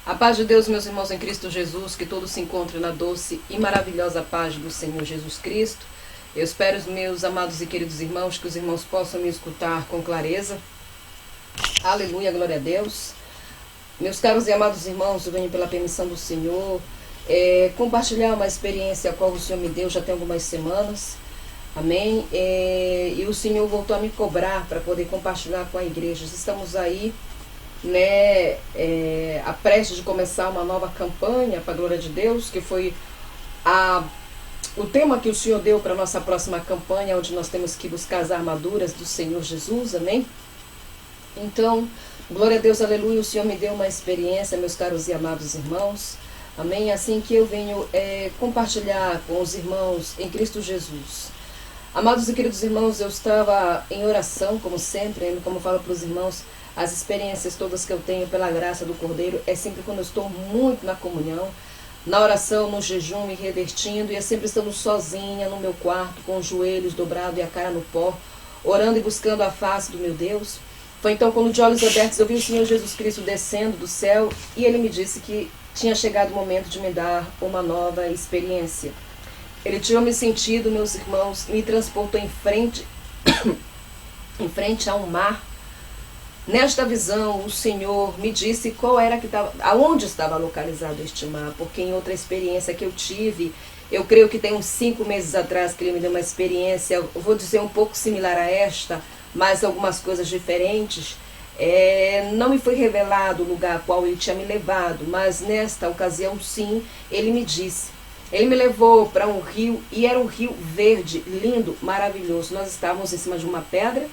A paz de Deus, meus irmãos em Cristo Jesus, que todos se encontrem na doce e maravilhosa paz do Senhor Jesus Cristo. Eu espero, meus amados e queridos irmãos, que os irmãos possam me escutar com clareza. Aleluia, glória a Deus. Meus caros e amados irmãos, eu venho pela permissão do Senhor compartilhar uma experiência a qual o Senhor me deu já tem algumas semanas. Amém? E o Senhor voltou a me cobrar para poder compartilhar com a igreja. Estamos aí, a prestes de começar uma nova campanha para a glória de Deus, que foi o tema que o Senhor deu para a nossa próxima campanha, onde nós temos que buscar as armaduras do Senhor Jesus, amém? Então, glória a Deus, aleluia, o Senhor me deu uma experiência, meus caros e amados irmãos, amém? Assim que eu venho compartilhar com os irmãos em Cristo Jesus. Amados e queridos irmãos, eu estava em oração, como sempre, como eu falo para os irmãos, as experiências todas que eu tenho pela graça do Cordeiro é sempre quando eu estou muito na comunhão, na oração, no jejum, me revertindo, e é sempre estando sozinha no meu quarto, com os joelhos dobrados e a cara no pó, orando e buscando a face do meu Deus. Foi então quando de olhos abertos eu vi o Senhor Jesus Cristo descendo do céu e Ele me disse que tinha chegado o momento de me dar uma nova experiência. Ele tinha me sentido, meus irmãos, me transportou em frente a um mar. Nesta visão, o Senhor me disse aonde estava localizado este mar, porque em outra experiência que eu tive, eu creio que tem uns 5 meses atrás que Ele me deu uma experiência, eu vou dizer um pouco similar a esta, mas algumas coisas diferentes. Não me foi revelado o lugar a qual Ele tinha me levado, mas nesta ocasião sim, Ele me disse. Ele me levou para um rio, e era um rio verde, lindo, maravilhoso. Nós estávamos em cima de uma pedra,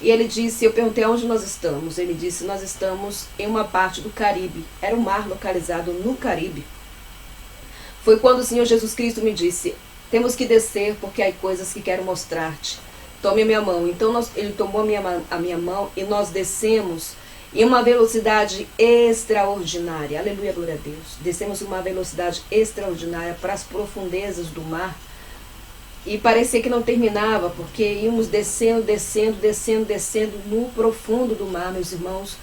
e ele disse, eu perguntei onde nós estamos. Ele disse, nós estamos em uma parte do Caribe. Era um mar localizado no Caribe. Foi quando o Senhor Jesus Cristo me disse, temos que descer porque há coisas que quero mostrar-te. Tome a minha mão. Então ele tomou a minha mão e nós descemos em uma velocidade extraordinária. Aleluia, glória a Deus. Descemos em uma velocidade extraordinária para as profundezas do mar. E parecia que não terminava, porque íamos descendo no profundo do mar, meus irmãos.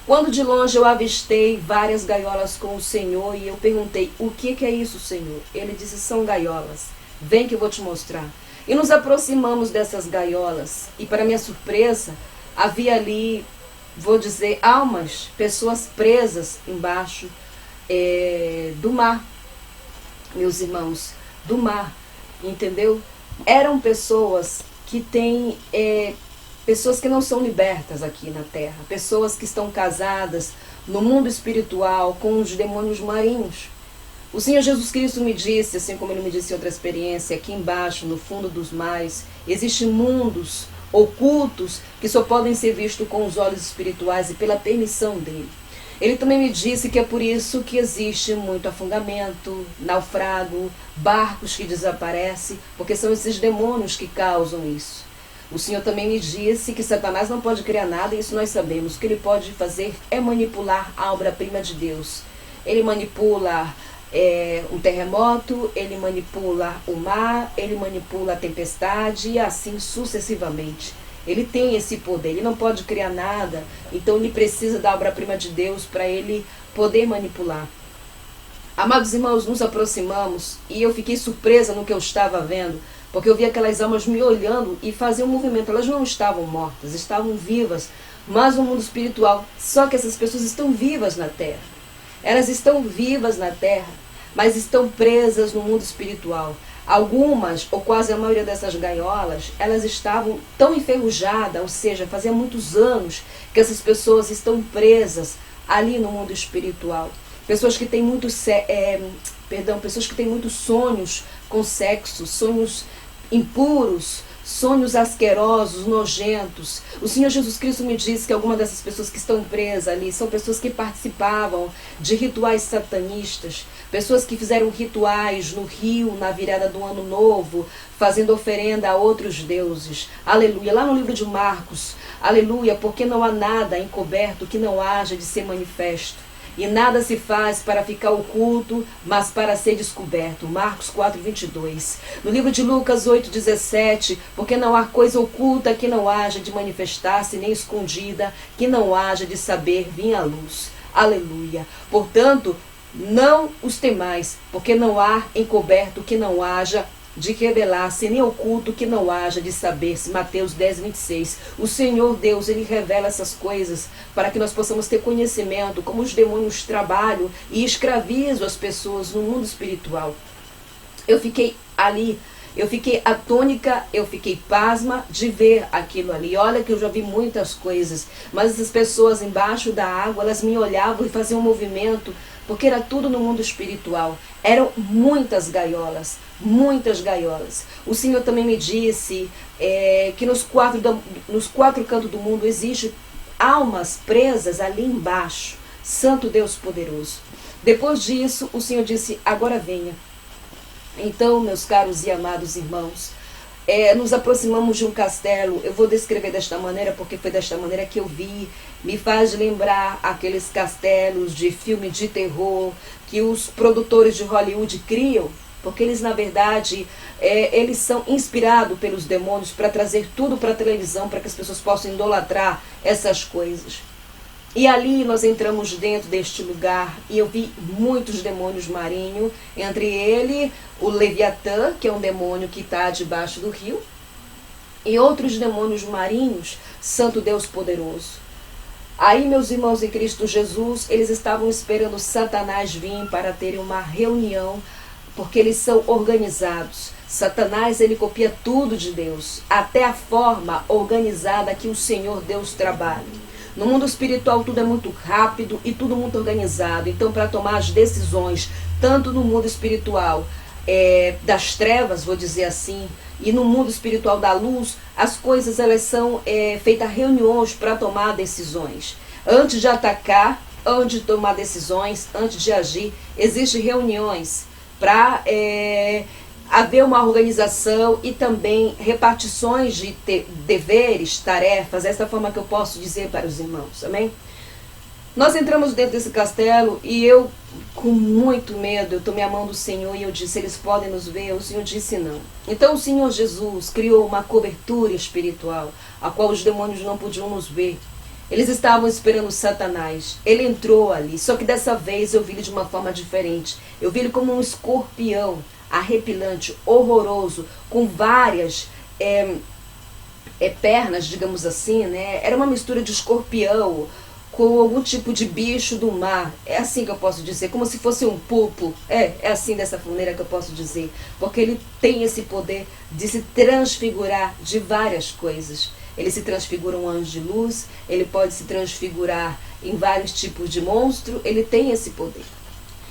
Quando de longe eu avistei várias gaiolas com o Senhor e eu perguntei, o que é isso, Senhor? Ele disse, são gaiolas. Vem que eu vou te mostrar. E nos aproximamos dessas gaiolas. E para minha surpresa, havia ali, vou dizer, almas, pessoas presas embaixo do mar. Meus irmãos, do mar. Entendeu? Eram pessoas que têm pessoas que não são libertas aqui na terra, pessoas que estão casadas no mundo espiritual com os demônios marinhos. O Senhor Jesus Cristo me disse, assim como Ele me disse em outra experiência, aqui embaixo, no fundo dos mares, existem mundos ocultos que só podem ser vistos com os olhos espirituais e pela permissão dEle. Ele também me disse que é por isso que existe muito afogamento, naufrago, barcos que desaparecem, porque são esses demônios que causam isso. O Senhor também me disse que Satanás não pode criar nada, e isso nós sabemos. O que ele pode fazer é manipular a obra-prima de Deus. Ele manipula um terremoto, ele manipula o mar, ele manipula a tempestade e assim sucessivamente. Ele tem esse poder, ele não pode criar nada, então ele precisa da obra-prima de Deus para ele poder manipular. Amados irmãos, nos aproximamos e eu fiquei surpresa no que eu estava vendo, porque eu vi aquelas almas me olhando e faziam um movimento. Elas não estavam mortas, estavam vivas, mas no mundo espiritual. Só que essas pessoas estão vivas na terra. Elas estão vivas na terra, mas estão presas no mundo espiritual. Algumas, ou quase a maioria dessas gaiolas, elas estavam tão enferrujadas, ou seja, fazia muitos anos que essas pessoas estão presas ali no mundo espiritual. Pessoas que têm pessoas que têm muitos sonhos com sexo, sonhos impuros, sonhos asquerosos, nojentos. O Senhor Jesus Cristo me disse que algumas dessas pessoas que estão presas ali são pessoas que participavam de rituais satanistas, pessoas que fizeram rituais no rio, na virada do ano novo, fazendo oferenda a outros deuses. Aleluia. Lá no livro de Marcos, aleluia, porque não há nada encoberto que não haja de ser manifesto. E nada se faz para ficar oculto, mas para ser descoberto. Marcos 4:22. No livro de Lucas 8:17, porque não há coisa oculta que não haja de manifestar-se, nem escondida, que não haja de saber vir à luz. Aleluia. Portanto, não os temais, porque não há encoberto que não haja de revelar-se, nem oculto que não haja de saber-se. Mateus 10, 26. O Senhor Deus, Ele revela essas coisas para que nós possamos ter conhecimento, como os demônios trabalham e escravizam as pessoas no mundo espiritual. Eu fiquei ali, eu fiquei atônica, eu fiquei pasma de ver aquilo ali. Olha que eu já vi muitas coisas, mas essas pessoas embaixo da água, elas me olhavam e faziam um movimento, porque era tudo no mundo espiritual. Eram muitas gaiolas, muitas gaiolas. O Senhor também me disse que nos quatro cantos do mundo existem almas presas ali embaixo. Santo Deus poderoso. Depois disso, o Senhor disse, agora venha. Então, meus caros e amados irmãos, nos aproximamos de um castelo. Eu vou descrever desta maneira, porque foi desta maneira que eu vi. Me faz lembrar aqueles castelos de filme de terror que os produtores de Hollywood criam, porque eles, na verdade, eles são inspirados pelos demônios para trazer tudo para a televisão, para que as pessoas possam idolatrar essas coisas. E ali nós entramos dentro deste lugar e eu vi muitos demônios marinhos, entre ele o Leviatã, que é um demônio que está debaixo do rio, e outros demônios marinhos, Santo Deus poderoso. Aí, meus irmãos em Cristo Jesus, eles estavam esperando Satanás vir para terem uma reunião, porque eles são organizados. Satanás, ele copia tudo de Deus, até a forma organizada que o Senhor Deus trabalha. No mundo espiritual tudo é muito rápido e tudo muito organizado. Então, para tomar as decisões, tanto no mundo espiritual das trevas, vou dizer assim, e no mundo espiritual da luz, as coisas elas são feitas reuniões para tomar decisões. Antes de atacar, antes de tomar decisões, antes de agir, existem reuniões para haver uma organização e também repartições de deveres, tarefas, essa forma que eu posso dizer para os irmãos, amém? Nós entramos dentro desse castelo e eu, com muito medo, eu tomei a mão do Senhor e eu disse, eles podem nos ver? O Senhor disse não. Então o Senhor Jesus criou uma cobertura espiritual, a qual os demônios não podiam nos ver. Eles estavam esperando Satanás. Ele entrou ali, só que dessa vez eu vi ele de uma forma diferente. Eu vi ele como um escorpião, arrepilante, horroroso, com várias pernas, digamos assim, né? Era uma mistura de escorpião com algum tipo de bicho do mar. É assim que eu posso dizer, como se fosse um pulpo. É assim, dessa maneira que eu posso dizer, porque ele tem esse poder de se transfigurar de várias coisas. Ele se transfigura um anjo de luz, ele pode se transfigurar em vários tipos de monstro, ele tem esse poder.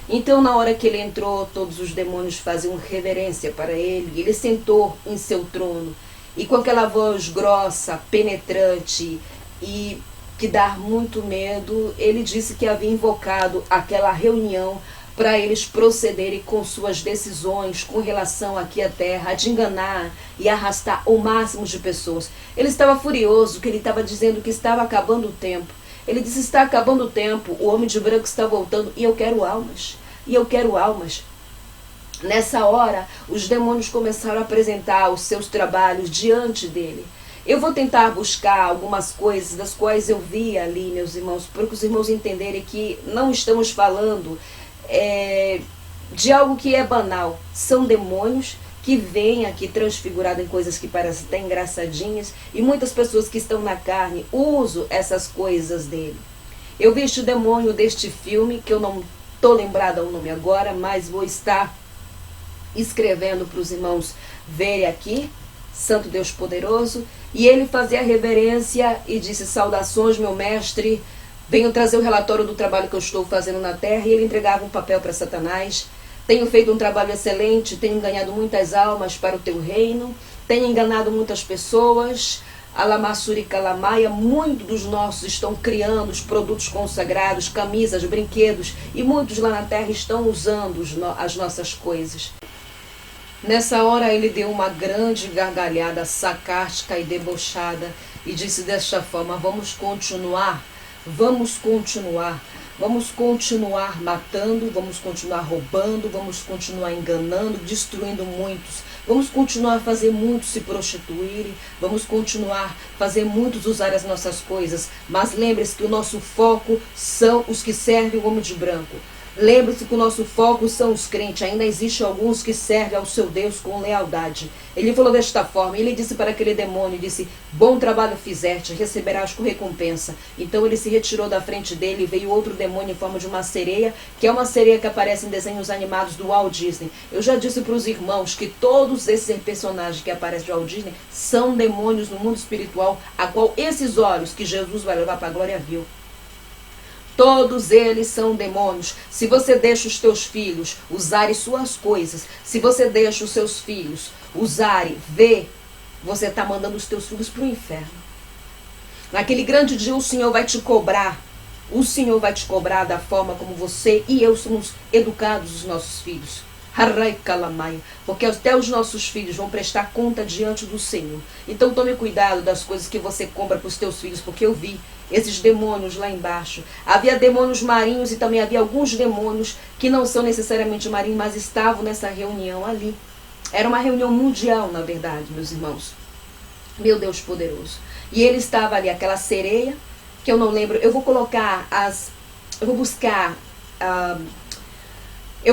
Então, na hora que ele entrou, todos os demônios faziam reverência para ele. Ele sentou em seu trono e com aquela voz grossa, penetrante e que dá muito medo, ele disse que havia invocado aquela reunião para eles procederem com suas decisões com relação aqui à terra, de enganar e arrastar o máximo de pessoas. Ele estava furioso, que ele estava dizendo que estava acabando o tempo. Ele disse, está acabando o tempo, o homem de branco está voltando e eu quero almas. E eu quero almas. Nessa hora, os demônios começaram a apresentar os seus trabalhos diante dele. Eu vou tentar buscar algumas coisas das quais eu vi ali, meus irmãos, para que os irmãos entenderem que não estamos falando de algo que é banal. São demônios que vêm aqui transfigurados em coisas que parecem até engraçadinhas, e muitas pessoas que estão na carne usam essas coisas dele. Eu vi este demônio deste filme, que eu não estou lembrada o nome agora, mas vou estar escrevendo para os irmãos verem aqui, Santo Deus poderoso, e ele fazia reverência e disse, saudações meu mestre, venho trazer o relatório do trabalho que eu estou fazendo na terra, e ele entregava um papel para Satanás. Tenho feito um trabalho excelente, tenho ganhado muitas almas para o teu reino, tenho enganado muitas pessoas, Alamassuri Calamaia, muitos dos nossos estão criando os produtos consagrados, camisas, brinquedos, e muitos lá na terra estão usando as nossas coisas. Nessa hora ele deu uma grande gargalhada sarcástica e debochada e disse desta forma, vamos continuar, Vamos continuar matando, vamos continuar roubando, vamos continuar enganando, destruindo muitos. Vamos continuar a fazer muitos se prostituírem, vamos continuar a fazer muitos usar as nossas coisas. Mas lembre-se que o nosso foco são os que servem o homem de branco. Lembre-se que o nosso foco são os crentes. Ainda existe alguns que servem ao seu Deus com lealdade. Ele falou desta forma. Ele disse para aquele demônio, disse: bom trabalho fizeste, receberás com recompensa. Então ele se retirou da frente dele e veio outro demônio em forma de uma sereia, que é uma sereia que aparece em desenhos animados do Walt Disney. Eu já disse para os irmãos que todos esses personagens que aparecem do Walt Disney são demônios no mundo espiritual, a qual esses olhos que Jesus vai levar para a glória viu. Todos eles são demônios. Se você deixa os teus filhos usarem suas coisas, se você deixa os seus filhos usarem, ver, você está mandando os teus filhos para o inferno. Naquele grande dia o Senhor vai te cobrar. O Senhor vai te cobrar da forma como você e eu somos educados os nossos filhos. Porque até os nossos filhos vão prestar conta diante do Senhor. Então tome cuidado das coisas que você compra para os teus filhos, porque eu vi esses demônios lá embaixo. Havia demônios marinhos e também havia alguns demônios que não são necessariamente marinhos, mas estavam nessa reunião ali. Era uma reunião mundial, na verdade, meus irmãos. Meu Deus poderoso. E ele estava ali, aquela sereia, que eu não lembro. Eu vou colocar Eu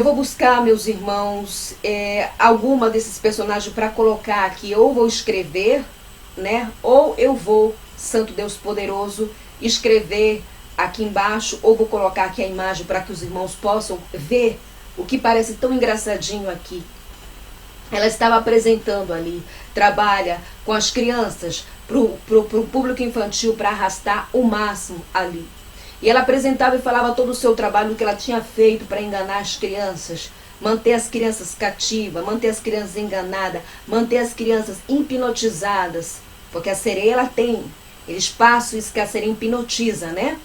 vou buscar, meus irmãos, alguma desses personagens para colocar aqui. Ou vou escrever, né? Ou eu vou, Santo Deus poderoso, escrever aqui embaixo. Ou vou colocar aqui a imagem para que os irmãos possam ver o que parece tão engraçadinho aqui. Ela estava apresentando ali. Trabalha com as crianças pro público infantil para arrastar o máximo ali. E ela apresentava e falava todo o seu trabalho que ela tinha feito para enganar as crianças, manter as crianças cativas, manter as crianças enganadas, manter as crianças hipnotizadas. Porque a sereia, ela tem, eles passam isso que a sereia hipnotiza, né?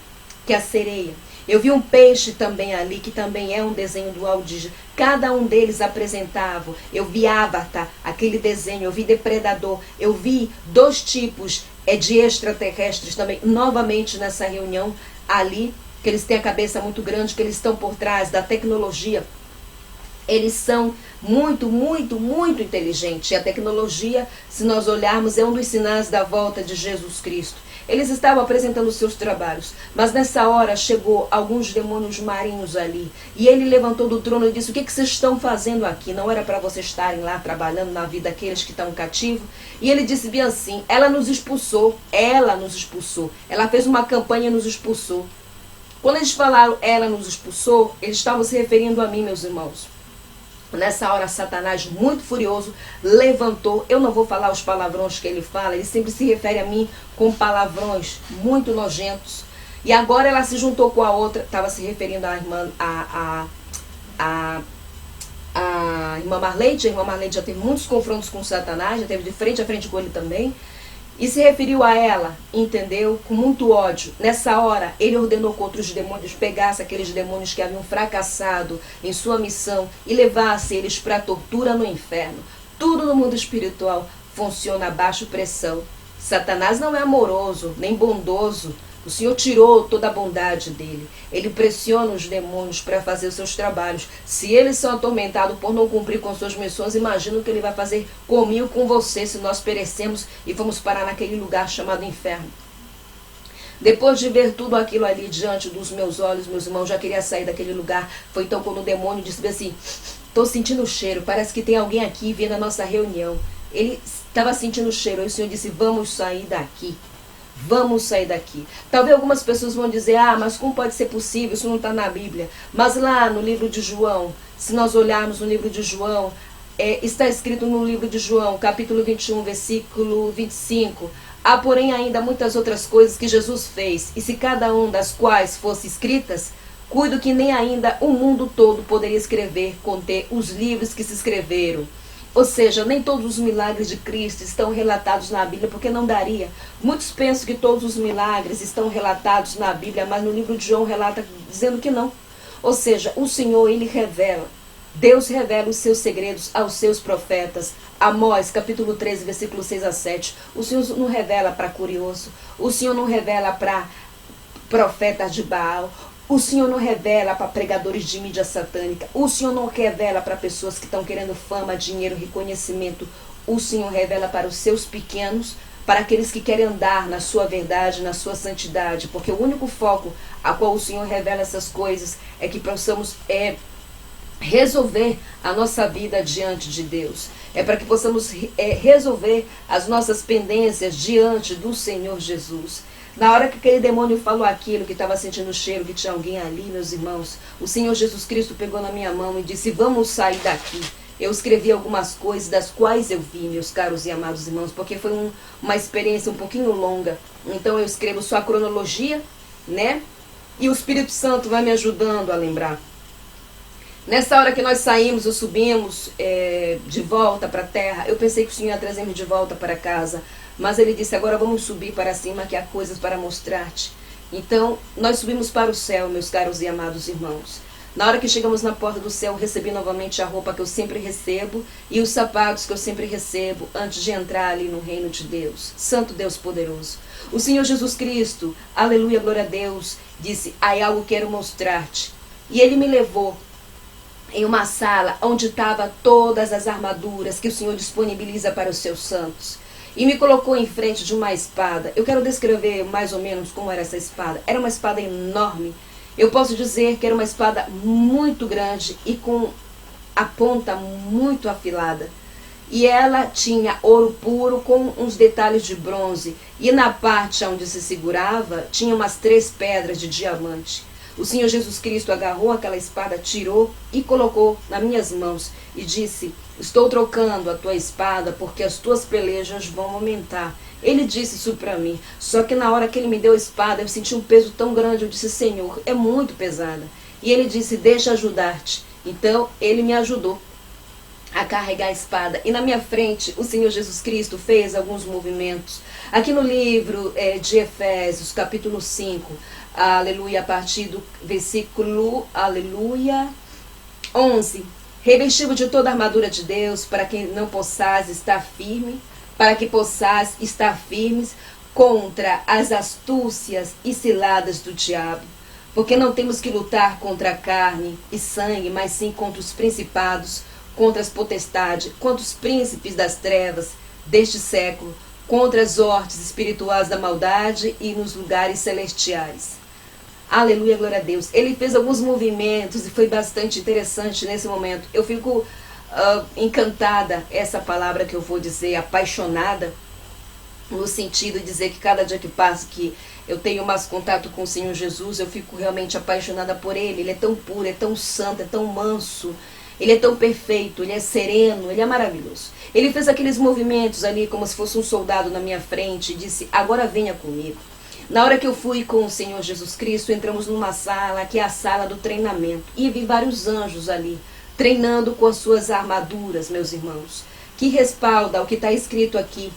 Que é a sereia. Eu vi um peixe também ali, que também é um desenho do Walt Disney. Cada um deles apresentava. Eu vi Avatar, aquele desenho, eu vi Depredador, eu vi 2 tipos de extraterrestres também, novamente nessa reunião ali, que eles têm a cabeça muito grande, que eles estão por trás da tecnologia. Eles são muito, muito, muito inteligentes. E a tecnologia, se nós olharmos, é um dos sinais da volta de Jesus Cristo. Eles estavam apresentando os seus trabalhos, mas nessa hora chegou alguns demônios marinhos ali. E ele levantou do trono e disse: o que vocês estão fazendo aqui? Não era para vocês estarem lá trabalhando na vida daqueles que estão cativos? E ele disse bem assim: ela nos expulsou, ela fez uma campanha e nos expulsou. Quando eles falaram ela nos expulsou, eles estavam se referindo a mim, meus irmãos. Nessa hora, Satanás, muito furioso, levantou. Eu não vou falar os palavrões que ele fala, ele sempre se refere a mim com palavrões muito nojentos. E agora ela se juntou com a outra, estava se referindo à irmã, a irmã Marleide. A irmã Marleide já teve muitos confrontos com Satanás, já teve de frente a frente com ele também. E se referiu a ela, entendeu? Com muito ódio. Nessa hora, ele ordenou que outros demônios pegassem aqueles demônios que haviam fracassado em sua missão e levassem eles para a tortura no inferno. Tudo no mundo espiritual funciona a baixa pressão. Satanás não é amoroso, nem bondoso. O Senhor tirou toda a bondade dele. Ele pressiona os demônios para fazer os seus trabalhos. Se eles são atormentados por não cumprir com suas missões, imagina o que ele vai fazer comigo e com você se nós perecemos e vamos parar naquele lugar chamado inferno. Depois de ver tudo aquilo ali diante dos meus olhos, meus irmãos, já queria sair daquele lugar. Foi então quando o demônio disse assim: estou sentindo o cheiro, parece que tem alguém aqui vendo a nossa reunião. Ele estava sentindo o cheiro, e o Senhor disse: vamos sair daqui. Vamos sair daqui. Talvez algumas pessoas vão dizer: mas como pode ser possível? Isso não está na Bíblia. Mas lá no livro de João, se nós olharmos no livro de João, está escrito no livro de João, capítulo 21, versículo 25. Há, porém, ainda muitas outras coisas que Jesus fez, e se cada uma das quais fosse escritas, cuido que nem ainda o mundo todo poderia escrever, conter os livros que se escreveram. Ou seja, nem todos os milagres de Cristo estão relatados na Bíblia, porque não daria. Muitos pensam que todos os milagres estão relatados na Bíblia, mas no livro de João relata dizendo que não. Ou seja, o Senhor, ele revela. Deus revela os seus segredos aos seus profetas. Amós, capítulo 13, versículo 6 a 7. O Senhor não revela para curioso. O Senhor não revela para profetas de Baal. O Senhor não revela para pregadores de mídia satânica. O Senhor não revela para pessoas que estão querendo fama, dinheiro, reconhecimento. O Senhor revela para os seus pequenos, para aqueles que querem andar na sua verdade, na sua santidade. Porque o único foco a qual o Senhor revela essas coisas é que possamos resolver a nossa vida diante de Deus. É para que possamos resolver as nossas pendências diante do Senhor Jesus. Na hora que aquele demônio falou aquilo, que estava sentindo o cheiro, que tinha alguém ali, meus irmãos, o Senhor Jesus Cristo pegou na minha mão e disse, vamos sair daqui. Eu escrevi algumas coisas das quais eu vi, meus caros e amados irmãos, porque foi uma experiência um pouquinho longa. Então eu escrevo só a cronologia, né? E o Espírito Santo vai me ajudando a lembrar. Nessa hora que nós saímos ou subimos de volta para a terra, eu pensei que o Senhor ia trazer-me de volta para casa. Mas ele disse, agora vamos subir para cima, que há coisas para mostrar-te. Então, nós subimos para o céu, meus caros e amados irmãos. Na hora que chegamos na porta do céu, recebi novamente a roupa que eu sempre recebo e os sapatos que eu sempre recebo antes de entrar ali no reino de Deus. Santo Deus poderoso. O Senhor Jesus Cristo, aleluia, glória a Deus, disse, há algo que quero mostrar-te. E ele me levou em uma sala onde estavam todas as armaduras que o Senhor disponibiliza para os seus santos. E me colocou em frente de uma espada. Eu quero descrever mais ou menos como era essa espada. Era uma espada enorme. Eu posso dizer que era uma espada muito grande e com a ponta muito afilada. E ela tinha ouro puro com uns detalhes de bronze. E na parte onde se segurava, tinha umas 3 pedras de diamante. O Senhor Jesus Cristo agarrou aquela espada, tirou e colocou nas minhas mãos e disse, estou trocando a tua espada porque as tuas pelejas vão aumentar. Ele disse isso para mim, só que na hora que ele me deu a espada, eu senti um peso tão grande, eu disse, Senhor, é muito pesada. E ele disse, deixa ajudar-te. Então, ele me ajudou a carregar a espada. E na minha frente, o Senhor Jesus Cristo fez alguns movimentos. Aqui no livro de Efésios, capítulo 5, aleluia, a partir do versículo, aleluia, 11. Revestido de toda a armadura de Deus, para que não possais estar firme, para que possais estar firmes contra as astúcias e ciladas do diabo. Porque não temos que lutar contra a carne e sangue, mas sim contra os principados, contra as potestades, contra os príncipes das trevas deste século, contra as hortes espirituais da maldade e nos lugares celestiais. Aleluia, glória a Deus. Ele fez alguns movimentos e foi bastante interessante nesse momento. Eu fico encantada, essa palavra que eu vou dizer, apaixonada, no sentido de dizer que cada dia que passa, que eu tenho mais contato com o Senhor Jesus, eu fico realmente apaixonada por Ele. Ele é tão puro, é tão santo, é tão manso, Ele é tão perfeito, Ele é sereno, Ele é maravilhoso. Ele fez aqueles movimentos ali como se fosse um soldado na minha frente e disse, agora venha comigo. Na hora que eu fui com o Senhor Jesus Cristo, entramos numa sala, que é a sala do treinamento. E vi vários anjos ali, treinando com as suas armaduras, meus irmãos. Que respalda o que está escrito aqui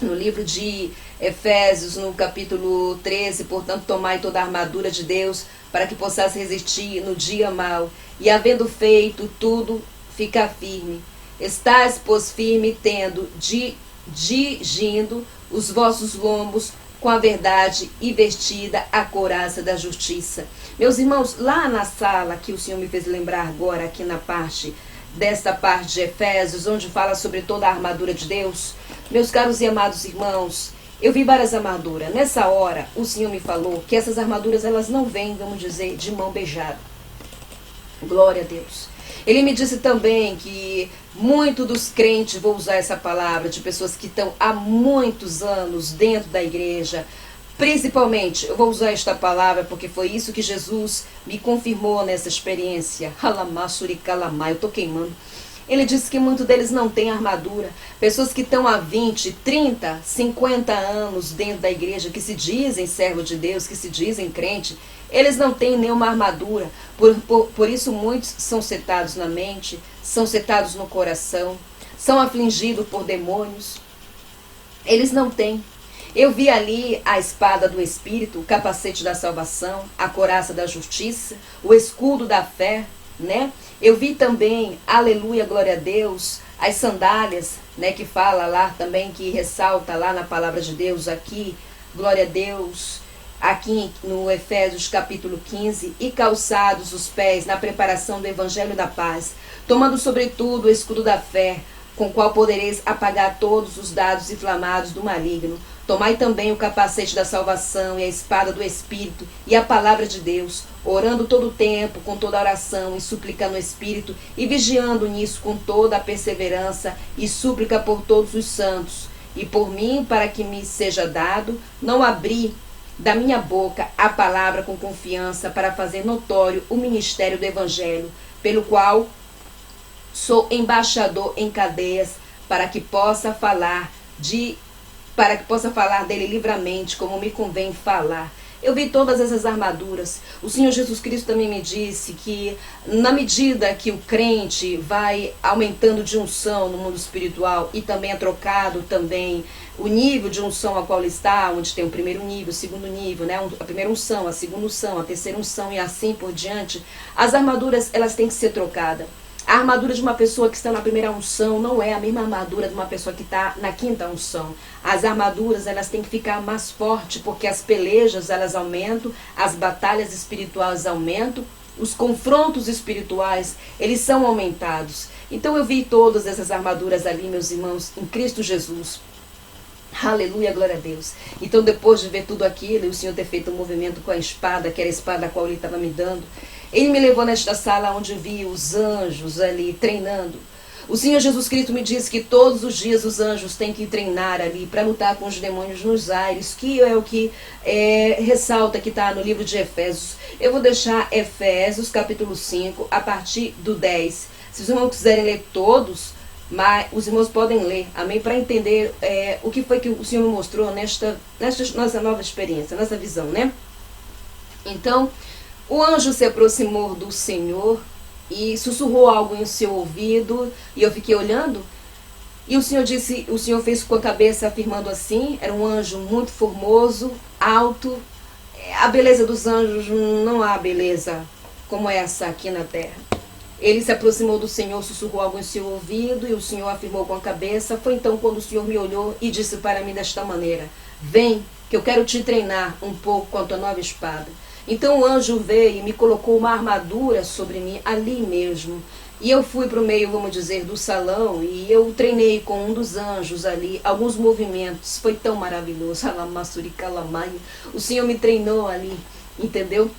no livro de Efésios, no capítulo 13. Portanto, tomai toda a armadura de Deus, para que possais resistir no dia mau. E havendo feito tudo, ficar firme. Estais, pois, firme, tendo digindo os vossos lombos com a verdade e vestida a couraça da justiça. Meus irmãos, lá na sala que o Senhor me fez lembrar agora, aqui na parte, desta parte de Efésios, onde fala sobre toda a armadura de Deus, meus caros e amados irmãos, eu vi várias armaduras. Nessa hora, o Senhor me falou que essas armaduras, elas não vêm, vamos dizer, de mão beijada. Glória a Deus. Ele me disse também que muito dos crentes, vou usar essa palavra, de pessoas que estão há muitos anos dentro da igreja, principalmente, eu vou usar esta palavra porque foi isso que Jesus me confirmou nessa experiência. Eu estou queimando. Ele disse que muitos deles não têm armadura. Pessoas que estão há 20, 30, 50 anos dentro da igreja, que se dizem servo de Deus, que se dizem crente, eles não têm nenhuma armadura. Por isso muitos são setados na mente, são setados no coração, são afligidos por demônios. Eles não têm. Eu vi ali a espada do Espírito, o capacete da salvação, a couraça da justiça, o escudo da fé, né? Eu vi também, aleluia, glória a Deus, as sandálias, né, que fala lá também, que ressalta lá na palavra de Deus aqui, glória a Deus, aqui no Efésios capítulo 15, e calçados os pés na preparação do evangelho da paz, tomando sobretudo o escudo da fé, com o qual podereis apagar todos os dardos inflamados do maligno. Tomai também o capacete da salvação e a espada do Espírito e a palavra de Deus, orando todo o tempo, com toda oração e súplica no Espírito, e vigiando nisso com toda a perseverança e súplica por todos os santos, e por mim, para que me seja dado, não abrir da minha boca a palavra com confiança, para fazer notório o ministério do Evangelho, pelo qual sou embaixador em cadeias, para que possa falar dele livremente, como me convém falar. Eu vi todas essas armaduras. O Senhor Jesus Cristo também me disse que, na medida que o crente vai aumentando de unção no mundo espiritual, e também é trocado também o nível de unção a qual ele está, onde tem o primeiro nível, o segundo nível, né? A primeira unção, a segunda unção, a terceira unção e assim por diante, as armaduras, elas têm que ser trocadas. A armadura de uma pessoa que está na primeira unção não é a mesma armadura de uma pessoa que está na quinta unção. As armaduras, elas têm que ficar mais fortes, porque as pelejas, elas aumentam, as batalhas espirituais aumentam, os confrontos espirituais, eles são aumentados. Então eu vi todas essas armaduras ali, meus irmãos, em Cristo Jesus. Aleluia, glória a Deus. Então, depois de ver tudo aquilo, e o Senhor ter feito um movimento com a espada, que era a espada a qual Ele estava me dando, Ele me levou nesta sala onde vi os anjos ali treinando. O Senhor Jesus Cristo me disse que todos os dias os anjos têm que treinar ali para lutar com os demônios nos ares, que é o que ressalta que está no livro de Efésios. Eu vou deixar Efésios capítulo 5, a partir do 10. Se os irmãos quiserem ler todos, mas os irmãos podem ler, amém? Para entender o que foi que o Senhor me mostrou nesta nossa nova experiência, nessa visão, né? Então, o anjo se aproximou do Senhor e sussurrou algo em seu ouvido, e eu fiquei olhando, e o Senhor fez com a cabeça afirmando assim, era um anjo muito formoso, alto. A beleza dos anjos, não há beleza como essa aqui na terra. Ele se aproximou do Senhor, sussurrou algo em seu ouvido, e o Senhor afirmou com a cabeça. Foi então quando o Senhor me olhou e disse para mim desta maneira: vem, que eu quero te treinar um pouco com a tua nova espada. Então o anjo veio e me colocou uma armadura sobre mim, ali mesmo. E eu fui para o meio, vamos dizer, do salão, e eu treinei com um dos anjos ali, alguns movimentos. Foi tão maravilhoso. O Senhor me treinou ali, entendeu?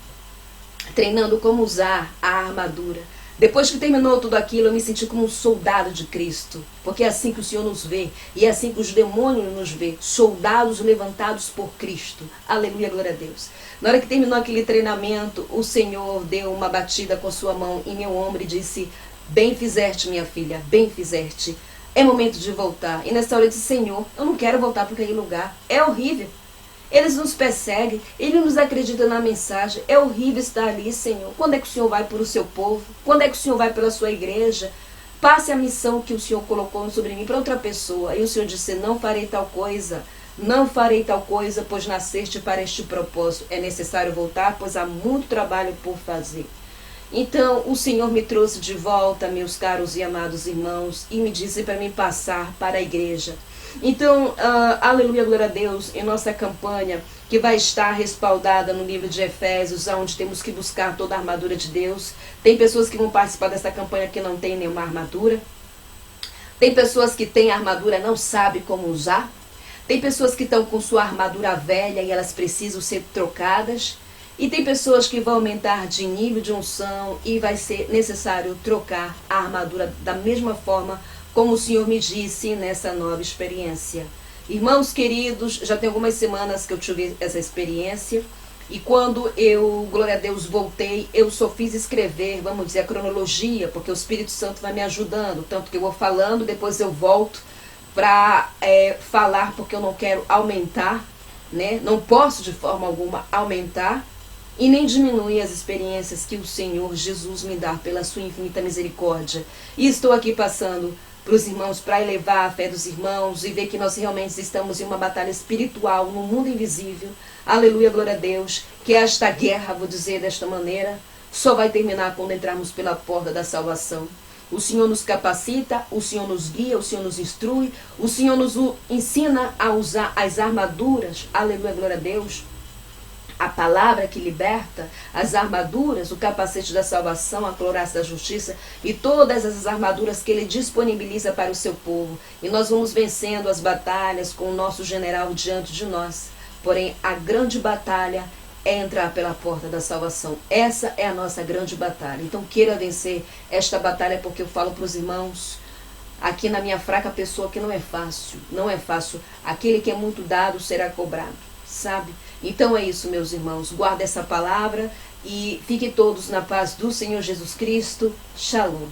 Treinando como usar a armadura. Depois que terminou tudo aquilo, eu me senti como um soldado de Cristo. Porque é assim que o Senhor nos vê. E é assim que os demônios nos vê. Soldados levantados por Cristo. Aleluia, glória a Deus. Na hora que terminou aquele treinamento, o Senhor deu uma batida com sua mão em meu ombro e disse: bem fizeste, minha filha, bem fizeste. É momento de voltar. E nessa hora eu disse: Senhor, eu não quero voltar para aquele lugar. É horrível. Eles nos perseguem, ele nos acredita na mensagem. É horrível estar ali, Senhor. Quando é que o Senhor vai para o seu povo? Quando é que o Senhor vai pela sua igreja? Passe a missão que o Senhor colocou sobre mim para outra pessoa. E o Senhor disse: não farei tal coisa. Não farei tal coisa, pois nasceste para este propósito. É necessário voltar, pois há muito trabalho por fazer. Então o Senhor me trouxe de volta, meus caros e amados irmãos, e me disse para mim passar para a igreja. Então, aleluia, glória a Deus, em nossa campanha, que vai estar respaldada no livro de Efésios, onde temos que buscar toda a armadura de Deus. Tem pessoas que vão participar dessa campanha que não tem nenhuma armadura. Tem pessoas que têm armadura e não sabem como usar. Tem pessoas que estão com sua armadura velha e elas precisam ser trocadas. E tem pessoas que vão aumentar de nível de unção e vai ser necessário trocar a armadura da mesma forma como o Senhor me disse nessa nova experiência. Irmãos queridos, já tem algumas semanas que eu tive essa experiência. E quando eu, glória a Deus, voltei, eu só fiz escrever, vamos dizer, a cronologia, porque o Espírito Santo vai me ajudando. Tanto que eu vou falando, depois eu volto para falar, porque eu não quero aumentar, né? Não posso de forma alguma aumentar e nem diminuir as experiências que o Senhor Jesus me dá pela sua infinita misericórdia. E estou aqui passando para os irmãos, para elevar a fé dos irmãos e ver que nós realmente estamos em uma batalha espiritual no mundo invisível. Aleluia, glória a Deus. Que esta guerra, vou dizer desta maneira, só vai terminar quando entrarmos pela porta da salvação. O Senhor nos capacita, o Senhor nos guia, o Senhor nos instrui, o Senhor nos ensina a usar as armaduras. Aleluia, glória a Deus. a palavra que liberta, as armaduras, o capacete da salvação, a couraça da justiça e todas as armaduras que ele disponibiliza para o seu povo. E nós vamos vencendo as batalhas com o nosso general diante de nós. Porém, a grande batalha é entrar pela porta da salvação. Essa é a nossa grande batalha. Então queira vencer esta batalha, porque eu falo para os irmãos aqui na minha fraca pessoa que não é fácil. Não é fácil. Aquele que é muito dado será cobrado, sabe? Então é isso, meus irmãos. Guarda essa palavra e fiquem todos na paz do Senhor Jesus Cristo. Shalom.